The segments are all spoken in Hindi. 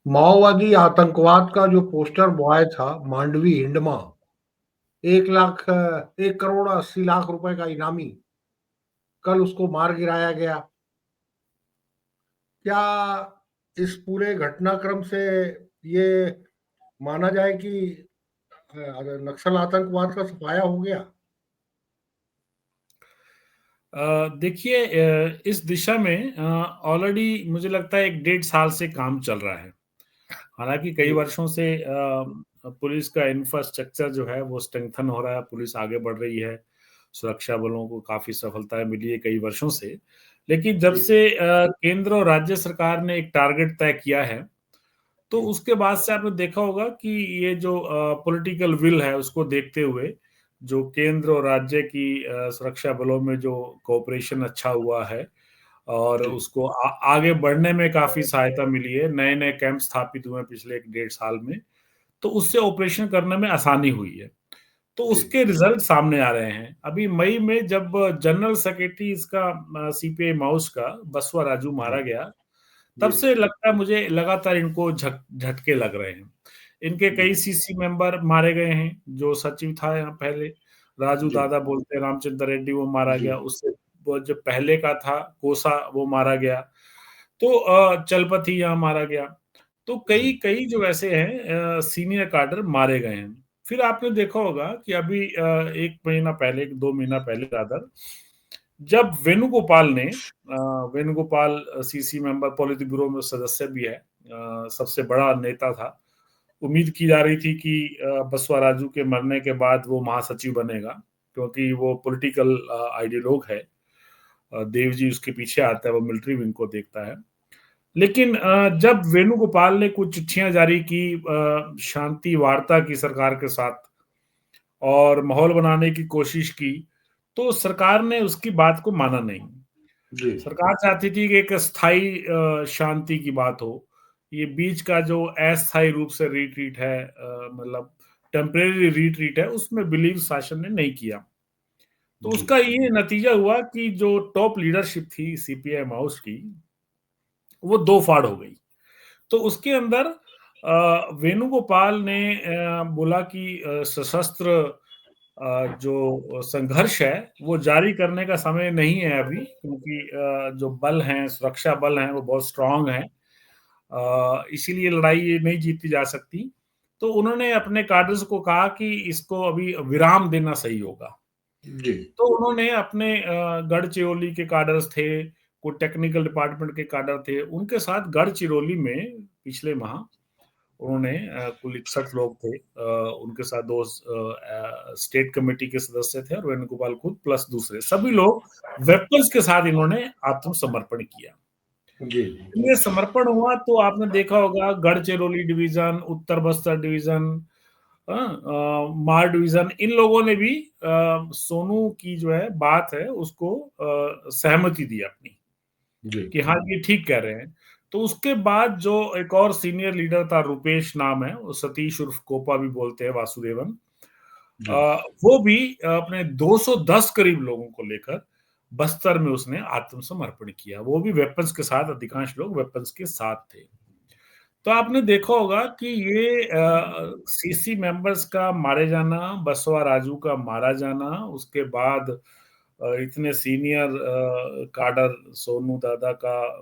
माओवादी आतंकवाद का जो पोस्टर बॉय था मांडवी हिंडमा, 1,80,80,00,000 का इनामी, कल उसको मार गिराया गया। क्या इस पूरे घटनाक्रम से ये माना जाए कि नक्सल आतंकवाद का सफाया हो गया? देखिए, इस दिशा में ऑलरेडी मुझे लगता है 1 डेढ़ साल से काम चल रहा है। हालांकि कई जी। वर्षों से पुलिस का इंफ्रास्ट्रक्चर जो है वो स्ट्रेंथन हो रहा है, पुलिस आगे बढ़ रही है, सुरक्षा बलों को काफी सफलताएं मिली है कई वर्षों से। लेकिन जब जी। से केंद्र और राज्य सरकार ने एक टारगेट तय किया है, तो उसके बाद से आपने देखा होगा कि ये जो पॉलिटिकल विल है उसको देखते हुए जो केंद्र और राज्य की सुरक्षा बलों में जो कोऑपरेशन अच्छा हुआ है, और जी। उसको आगे बढ़ने में काफी सहायता मिली है। नए नए कैंप स्थापित हुए हैं पिछले 1 डेढ़ साल में, तो उससे ऑपरेशन करने में आसानी हुई है। तो जी। उसके रिजल्ट सामने आ रहे हैं। अभी मई में जब जनरल सेक्रेटरी इसका सीपीआई माउस का बसवा राजू जी। मारा गया, जी। तब से लगता है मुझे लगातार इनको झटके लग रहे हैं। इनके जी। कई सीसी मेंबर मारे गए हैं। जो सचिव था यहाँ पहले, राजू जी। दादा बोलते हैं, रामचंद्र रेड्डी, वो मारा जी। गया। उससे वो जो पहले का था कोसा, वो मारा गया। तो चलपति यहाँ मारा गया। तो कई जी। कई जो ऐसे हैं सीनियर काडर मारे गए हैं। फिर आपने देखा होगा कि अभी 1 महीना पहले, 2 महीना पहले रादर, जब वेणुगोपाल ने वेणुगोपाल सीसी मेंबर, पॉलिट ब्यूरो में सदस्य भी है, सबसे बड़ा नेता था। उम्मीद की जा रही थी कि बसवा राजू के मरने के बाद वो महासचिव बनेगा, क्योंकि वो पॉलिटिकल आइडियोलॉग है। देव जी उसके पीछे आता है, वो मिलिट्री विंग को देखता है। लेकिन जब वेणुगोपाल ने कुछ चिट्ठियां जारी की शांति वार्ता की सरकार के साथ, और माहौल बनाने की कोशिश की, तो सरकार ने उसकी बात को माना नहीं। जी। सरकार चाहती थी कि एक स्थायी शांति की बात हो। ये बीच का जो अस्थायी रूप से रिट्रीट है, मतलब टेम्परेरी रिट्रीट है, उसमें बिलीव शासन ने नहीं किया। तो जी। उसका ये नतीजा हुआ कि जो टॉप लीडरशिप थी सीपीआई माउस की, वो दो फाड़ हो गई। तो उसके अंदर वेणुगोपाल ने बोला कि सशस्त्र जो संघर्ष है वो जारी करने का समय नहीं है अभी, क्योंकि जो बल हैं, सुरक्षा बल हैं, वो बहुत स्ट्रांग हैं। इसीलिए लड़ाई ये नहीं जीती जा सकती। तो उन्होंने अपने कार्डर्स को कहा कि इसको अभी विराम देना सही होगा। जी। तो उन्होंने अपने गढ़चिरौली के काडर्स थे, कुछ टेक्निकल डिपार्टमेंट के काडर थे, उनके साथ गढ़चिरौली में पिछले माह उन्होंने कुल 61 लोग थे, उनके साथ दो स्टेट कमेटी के सदस्य थे, और वेणुगोपाल खुद प्लस दूसरे सभी लोग वेपन्स के साथ इन्होंने आत्मसमर्पण किया। जी। ये समर्पण हुआ तो आपने देखा होगा गढ़चिरौली डिवीजन, उत्तर बस्तर डिवीजन, मार डिवीजन, इन लोगों ने भी सोनू की जो है बात है उसको सहमति दी अपनी, जी। कि हाँ ये ठीक कह रहे हैं। तो उसके बाद जो एक और सीनियर लीडर था, रुपेश नाम है, वो सतीश उर्फ कोपा भी बोलते हैं, वासुदेवन, जी। वो भी अपने 210 करीब लोगों को लेकर बस्तर में उसने आत्मसमर्पण किया। वो भी वेपन्स के साथ, अधिकांश लोग वेपन्स के साथ थे। तो आपने देखा होगा कि ये सीसी मेंबर्स का मारे जाना, बसवा राजू का मारा जाना, उसके बाद इतने सीनियर काडर सोनू दादा का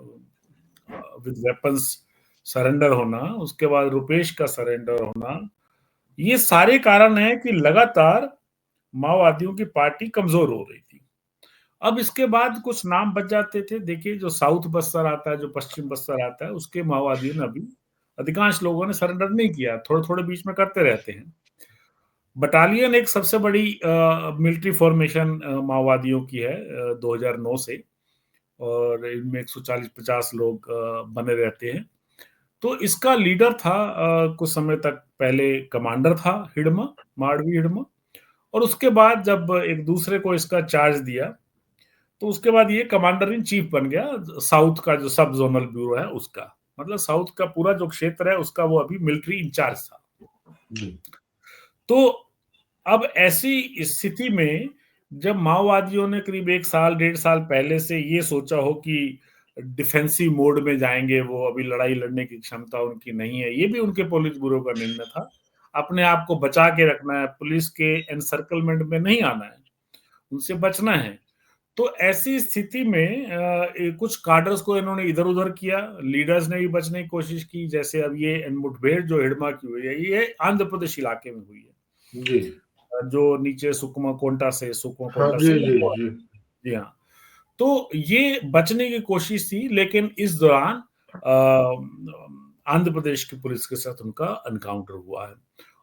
विद वेपन्स सरेंडर होना, उसके बाद रुपेश का सरेंडर होना, ये सारे कारण हैं कि लगातार माओवादियों की पार्टी कमजोर हो रही थी। अब इसके बाद कुछ नाम बच जाते थे। देखिए, जो साउथ बस्तर आता है, जो पश्चिम बस्तर आता है, उसके माओवादियों ने अभी, अधिकांश लोगों ने सरेंडर नहीं किया, थोड़े थोड़े बीच में करते रहते हैं। बटालियन एक सबसे बड़ी मिलिट्री फॉर्मेशन माओवादियों की है 2009 से, और इनमें 140-50 लोग बने रहते हैं। तो इसका लीडर था कुछ समय तक पहले, कमांडर था हिडमा, माडवी हिडमा। और उसके बाद जब एक दूसरे को इसका चार्ज दिया, तो उसके बाद ये कमांडर इन चीफ बन गया साउथ का, जो सब जोनल ब्यूरो है उसका, मतलब साउथ का पूरा जो क्षेत्र है उसका वो अभी मिलिट्री इंचार्ज था। जी। तो अब ऐसी स्थिति में जब माओवादियों ने करीब 1 साल 1.5 साल पहले से ये सोचा हो कि डिफेंसिव मोड में जाएंगे, वो अभी लड़ाई लड़ने की क्षमता उनकी नहीं है। ये भी उनके पुलिस ब्यूरो का निर्णय था। अपने आप को बचा के रखना है, पुलिस के एनसर्कलमेंट में नहीं आना है, उनसे बचना है। तो ऐसी स्थिति में कुछ काडर्स को इन्होंने इधर उधर किया, लीडर्स ने भी बचने की कोशिश की। जैसे अब ये मुठभेड़ जो हिडमा की हुई है, ये आंध्र प्रदेश इलाके में हुई है, जी जो नीचे सुकमा हाँ, कोंटा जी से जी लगभग। जी जी हाँ। तो ये बचने की कोशिश थी, लेकिन इस दौरान आंध्र प्रदेश की पुलिस के साथ उनका एनकाउंटर हुआ है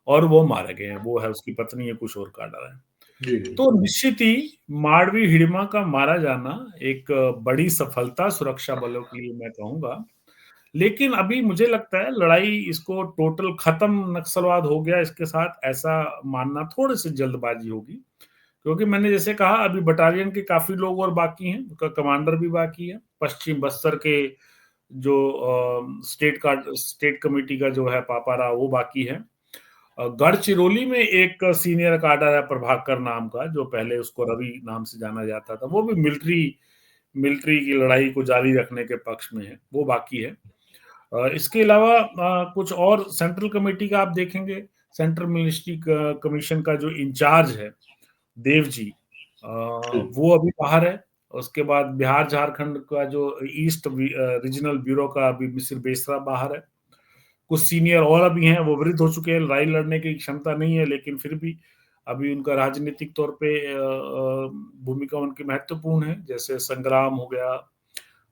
और वो मारे गए हैं। वो है, उसकी पत्नी है, कुछ और काडर है। जी तो निश्चित ही माड़वी हिडिमा का मारा जाना एक बड़ी सफलता सुरक्षा बलों के लिए मैं कहूंगा। लेकिन अभी मुझे लगता है लड़ाई इसको टोटल खत्म नक्सलवाद हो गया इसके साथ, ऐसा मानना थोड़ी सी जल्दबाजी होगी। क्योंकि मैंने जैसे कहा, अभी बटालियन के काफी लोग और बाकी हैं, उनका कमांडर भी बाकी है। पश्चिम बस्तर के जो स्टेट कमेटी का जो है पापारा, वो बाकी है। गढ़चिरौली में एक सीनियर काडर है प्रभाकर नाम का, जो पहले उसको रवि नाम से जाना जाता था, वो भी मिलिट्री मिलिट्री की लड़ाई को जारी रखने के पक्ष में है, वो बाकी है। इसके अलावा कुछ और सेंट्रल कमेटी का आप देखेंगे, सेंट्रल मिनिस्ट्री कमीशन का जो इंचार्ज है देव जी, वो अभी बाहर है। उसके बाद बिहार झारखंड का जो ईस्ट रीजनल ब्यूरो का अभी मिसिर बेसरा बाहर है। कुछ सीनियर और अभी हैं, वो वृद्ध हो चुके हैं, लड़ाई लड़ने की क्षमता नहीं है, लेकिन फिर भी अभी उनका राजनीतिक तौर पे भूमिका उनकी महत्वपूर्ण है। जैसे संग्राम हो गया,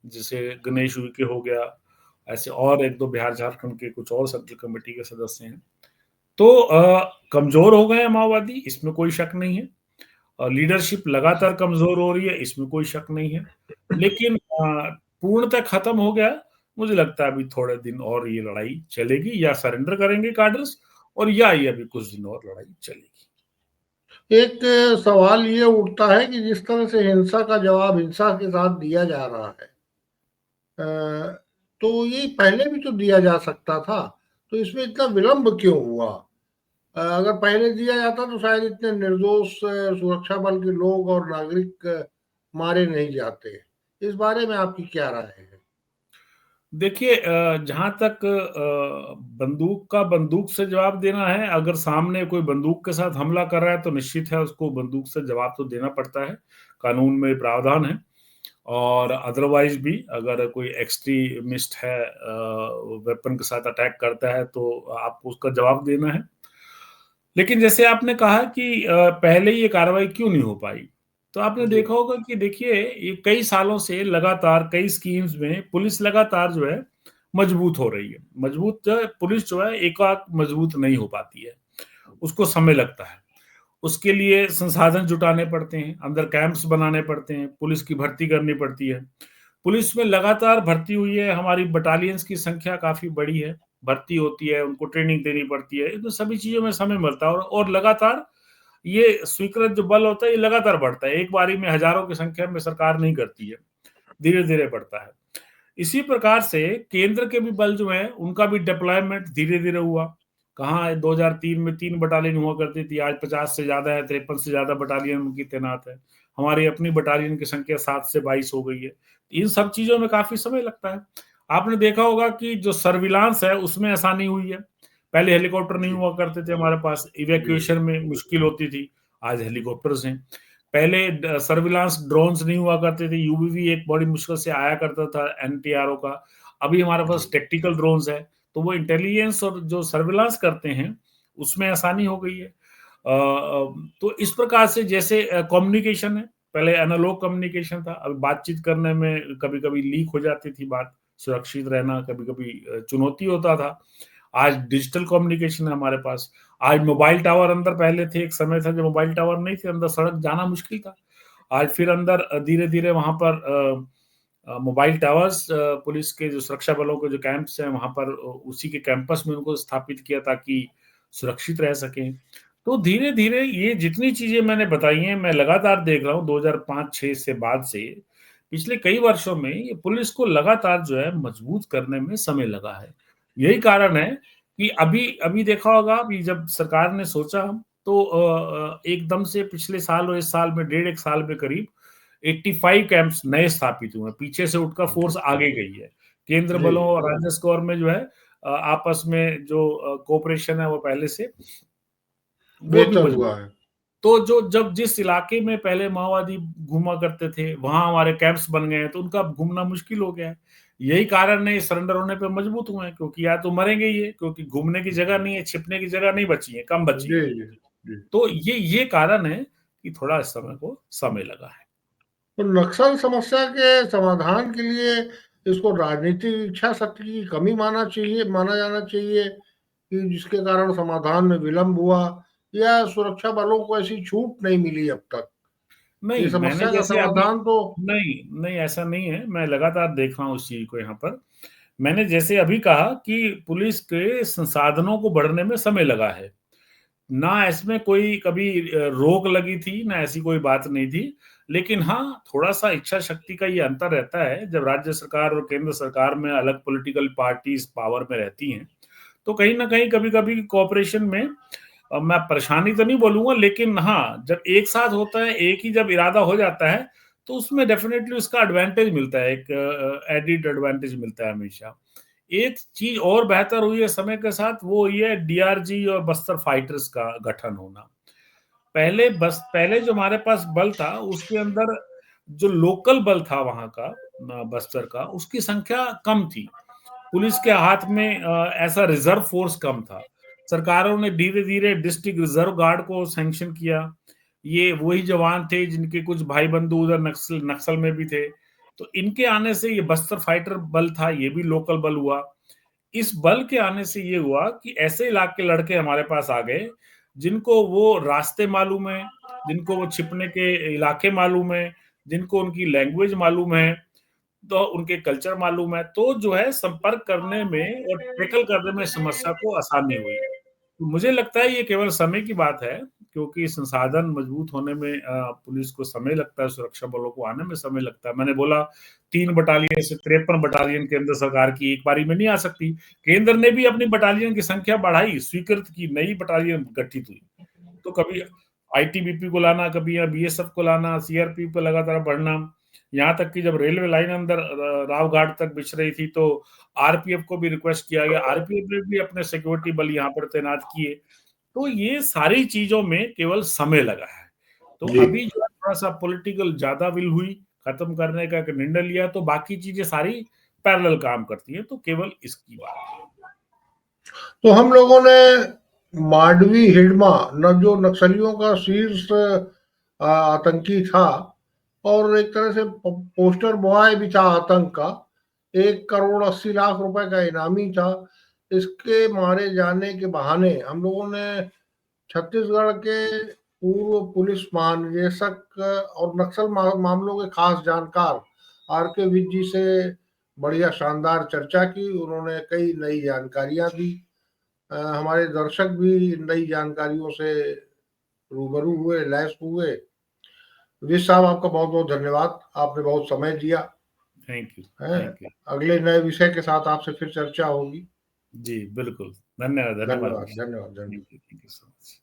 जैसे गणेश उइके हो गया, ऐसे और एक दो बिहार झारखंड के कुछ और सेंट्रल कमेटी के सदस्य हैं। तो कमजोर हो गए हैं माओवादी, इसमें कोई शक नहीं है। लीडरशिप लगातार कमजोर हो रही है, इसमें कोई शक नहीं है। लेकिन पूर्णतः खत्म हो गया, मुझे लगता है अभी थोड़े दिन और ये लड़ाई चलेगी, या सरेंडर करेंगे काडर्स, और या ये अभी कुछ दिन और लड़ाई चलेगी। एक सवाल ये उठता है कि जिस तरह से हिंसा का जवाब हिंसा के साथ दिया जा रहा है, अ, तो ये पहले भी तो दिया जा सकता था, तो इसमें इतना विलंब क्यों हुआ? अगर पहले दिया जाता तो शायद इतने निर्दोष सुरक्षा बल के लोग और नागरिक मारे नहीं जाते। इस बारे में आपकी क्या राय है? देखिए, जहां तक बंदूक का बंदूक से जवाब देना है, अगर सामने कोई बंदूक के साथ हमला कर रहा है तो निश्चित है उसको बंदूक से जवाब तो देना पड़ता है, कानून में प्रावधान है। और अदरवाइज भी अगर कोई एक्सट्रीमिस्ट है, वेपन के साथ अटैक करता है, तो आपको उसका जवाब देना है। लेकिन जैसे आपने कहा कि पहले ये कार्रवाई क्यों नहीं हो पाई, तो आपने जी देखा होगा कि देखिए, ये कई सालों से लगातार कई स्कीम्स में पुलिस लगातार जो है मजबूत हो रही है। मजबूत पुलिस जो है एकाक मजबूत नहीं हो पाती है, उसको समय लगता है। उसके लिए संसाधन जुटाने पड़ते हैं, अंदर कैंप्स बनाने पड़ते हैं, पुलिस की भर्ती करनी पड़ती है। पुलिस में लगातार भर्ती हुई है, हमारी बटालियंस की संख्या काफी बड़ी है, भर्ती होती है, उनको ट्रेनिंग देनी पड़ती है, तो सभी चीजों में समय मिलता है। और लगातार ये स्वीकृत जो बल होता है, ये लगातार बढ़ता है, एक बारी में हजारों की संख्या में सरकार नहीं करती है, धीरे धीरे बढ़ता है। इसी प्रकार से केंद्र के भी बल जो है, उनका भी डिप्लॉयमेंट धीरे धीरे हुआ। कहाँ 2003 में 3 बटालियन हुआ करती थी, आज 50 से ज्यादा है, 53 से ज्यादा बटालियन उनकी तैनात है। हमारी अपनी बटालियन की संख्या 7 से 22 हो गई है। इन सब चीजों में काफी समय लगता है। आपने देखा होगा कि जो सर्विलांस है उसमें आसानी हुई है। पहले हेलीकॉप्टर नहीं जी हुआ करते थे हमारे पास, जी इवैक्यूएशन में मुश्किल होती थी, आज हेलीकॉप्टर्स हैं। पहले सर्विलांस ड्रोन्स नहीं हुआ करते थे, यूबीवी एक बड़ी मुश्किल से आया करता था एनटीआरओ का। अभी हमारे पास जी टैक्टिकल ड्रोन्स है, तो वो इंटेलिजेंस और जो सर्विलांस करते हैं उसमें आसानी हो गई है। तो इस प्रकार से जैसे कम्युनिकेशन है, पहले एनालॉग कम्युनिकेशन था, अब बातचीत करने में कभी कभी लीक हो जाती थी बात, सुरक्षित रहना कभी कभी चुनौती होता था। आज डिजिटल कम्युनिकेशन है हमारे पास। आज मोबाइल टावर अंदर, पहले थे, एक समय था जब मोबाइल टावर नहीं थे, अंदर सड़क जाना मुश्किल था। आज फिर अंदर धीरे धीरे वहां पर मोबाइल टावर्स, पुलिस के जो सुरक्षा बलों के जो कैंप्स हैं वहां पर, उसी के कैंपस में उनको स्थापित किया ताकि सुरक्षित रह सकें। तो धीरे धीरे ये जितनी चीजें मैंने बताई हैं, मैं लगातार देख रहा हूँ 2005-6 से बाद से पिछले कई वर्षों में ये पुलिस को लगातार जो है मजबूत करने में समय लगा है। यही कारण है कि अभी अभी देखा होगा, अभी जब सरकार ने सोचा, तो एकदम से पिछले साल और इस साल में, डेढ़ एक साल में करीब 85 कैंप्स नए स्थापित हुए, पीछे से उठकर फोर्स आगे गई है। केंद्र बलों और राज्य स्कोर में जो है आपस में जो कोऑपरेशन है वो पहले से वो भी बेहतर मजबूत। हुआ है। तो जो जब जिस इलाके में पहले माओवादी घूमा करते थे वहां हमारे कैंप्स बन गए हैं, तो उनका घूमना मुश्किल हो गया है। यही कारण है सरेंडर होने पे मजबूत हुए हैं, क्योंकि या तो मरेंगे ये, क्योंकि घूमने की जगह नहीं है, छिपने की जगह नहीं बची है, कम बची जी है। जी जी। तो ये कारण है कि थोड़ा इस समय को समय लगा है। तो नक्सल समस्या के समाधान के लिए इसको राजनीतिक इच्छा शक्ति की कमी माना जाना चाहिए कि जिसके कारण समाधान में विलंब हुआ, या सुरक्षा बलों को ऐसी छूट नहीं मिली अब तक। ये नहीं, मैंने समस्या का जैसे अभी समाधान तो नहीं नहीं ऐसा नहीं है, मैं लगातार देख रहा हूँ उस चीज को। यहाँ पर मैंने जैसे अभी कहा कि पुलिस के संसाधनों को बढ़ने में समय लगा है, ना इसमें कोई कभी रोक लगी थी, ना ऐसी कोई बात नहीं थी। लेकिन हाँ, थोड़ा सा इच्छा शक्ति का ये अंतर रहता है, जब राज्य सरकार और केंद्र सरकार में अलग पॉलिटिकल पार्टीज पावर में रहती हैं, तो कहीं ना कहीं कभी कभी कोऑपरेशन में मैं परेशानी तो नहीं बोलूंगा, लेकिन हाँ, जब एक साथ होता है, एक ही जब इरादा हो जाता है, तो उसमें डेफिनेटली उसका एडवांटेज मिलता है, एक एडिड एडवांटेज मिलता है हमेशा। एक चीज और बेहतर हुई है समय के साथ, वो हुई है डीआरजी और बस्तर फाइटर्स का गठन होना। पहले जो हमारे पास बल था, उसके अंदर जो लोकल बल था वहां का, बस्तर का, उसकी संख्या कम थी। पुलिस के हाथ में ऐसा रिजर्व फोर्स कम था। सरकारों ने धीरे धीरे डिस्ट्रिक्ट रिजर्व गार्ड को सैंक्शन किया। ये वही जवान थे जिनके कुछ भाई बंधु उधर नक्सल में भी थे। तो इनके आने से ये बस्तर फाइटर बल था, ये भी लोकल बल हुआ। इस बल के आने से ये हुआ कि ऐसे इलाके लड़के हमारे पास आ गए जिनको वो रास्ते मालूम है, जिनको वो छिपने के इलाके मालूम है, जिनको उनकी लैंग्वेज मालूम है, तो उनके कल्चर मालूम है, तो जो है संपर्क करने में और टैकल करने में समस्या को आसानी हुई। तो मुझे लगता है ये केवल समय की बात है, क्योंकि संसाधन मजबूत होने में पुलिस को समय लगता है, सुरक्षा बलों को आने में समय लगता है। मैंने बोला 3 बटालियन से 53 बटालियन केंद्र सरकार की एक बारी में नहीं आ सकती। केंद्र ने भी अपनी बटालियन की संख्या बढ़ाई, स्वीकृत की, नई बटालियन गठित हुई। तो कभी आईटीबीपी को लाना, कभी यहाँ बीएसएफ को लाना, सीआरपी को लगातार बढ़ना, यहाँ तक कि जब रेलवे लाइन अंदर रावघाट तक बिछ रही थी, तो आरपीएफ को भी रिक्वेस्ट किया गया, आरपीएफ ने भी अपने सिक्योरिटी बल यहाँ पर तैनात किए। तो ये सारी चीजों में केवल समय लगा है। तो जी। अभी जो थोड़ा सा पॉलिटिकल ज्यादा विल हुई, खत्म करने का एक निर्णय लिया, तो बाकी चीजें सारी पैरेलल काम करती है, तो केवल इसकी बात है। तो हम लोगों ने मांडवी हिडमा न जो नक्सलियों का शीर्ष आतंकी था, और एक तरह से पोस्टर बॉय भी था आतंक का, 1 करोड़ 80 लाख रुपए का इनामी था। इसके मारे जाने के बहाने हम लोगों ने छत्तीसगढ़ के पूर्व पुलिस महानिदेशक और नक्सल मामलों के खास जानकार आर के विज जी से बढ़िया शानदार चर्चा की। उन्होंने कई नई जानकारियां दी। हमारे दर्शक भी नई जानकारियों से रूबरू हुए, लैस हुए। विज साहब, आपका बहुत बहुत धन्यवाद, आपने बहुत समय दिया थैंक यू। है। थैंक यू अगले नए विषय के साथ आपसे फिर चर्चा होगी। जी, बिल्कुल। धन्यवाद, धन्यवाद। धन्यवाद धन्यवाद धन्यवाद। Thank you so much.